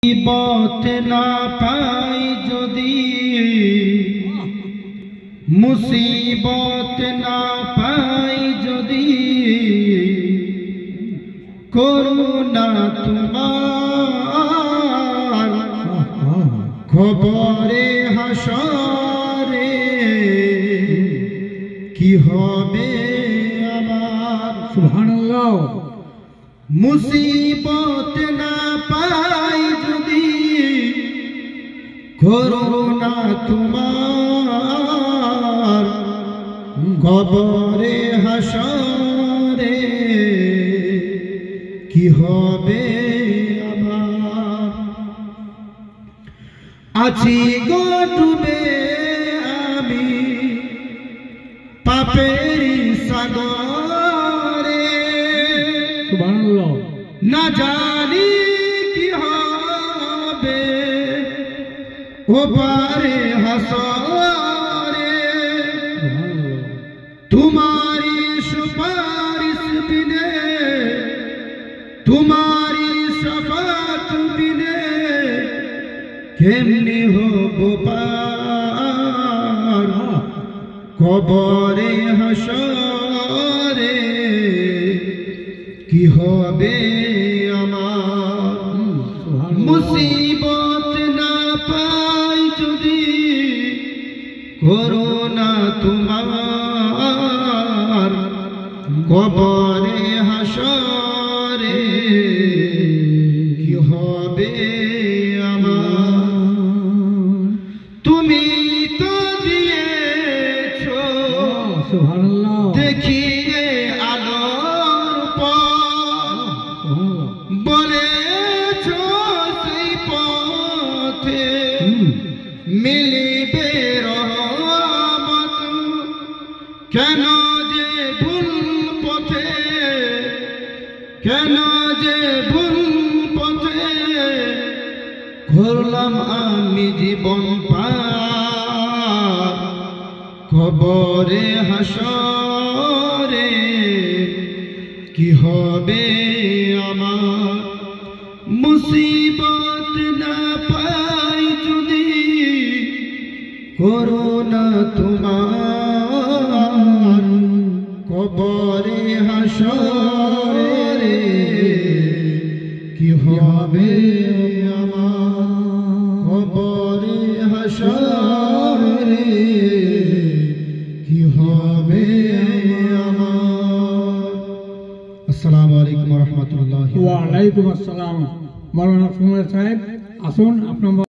মুসিবত না পাই যদি, মুসিবত না পাই যদি, করুণা তোমার খবরে হাসরে কি হবে আমার। সুবহানাল্লাহ। মুসিবত না পাই যদি, করুণা তোমার কবরে হাসরে কি হবে আমার। আছি গো ডুবে আমি পাপের সাগরে, সুবহানাল্লাহ। না জানি কি হবে ও পারে হাসরে। তোমারি সুপারিশ বিনে, তোমারি শফাত বিনে কেমনি হব পার কবরে হাসরে কি হবে আমার। মুসিবত না পাই যদি, করুণা তোমার কবরে হাসরে কি হবে আমার। তুমি তো দিয়েছো সুবহানাল্লাহ দেখিয়ে আলোর পথ, বলেছো সেই পথে মিলিবে রহমত। কেন যে ভুল পথে, কেন যে ভুল পথে ঘুরলাম আমি জীবন পার কবরে হাসরে কি হবে আমার। মুসিবত না পাই যদি, করুণা তোমার কবরে হাসরে কি হবে আমার। কবরে হাসরে কি হবে আমার। আসসালামু আলাইকুম ওয়া রাহমাতুল্লাহি। ওয়া আলাইকুম আসসালাম। মাওলানা সুমন সাহেব আসুন আপনার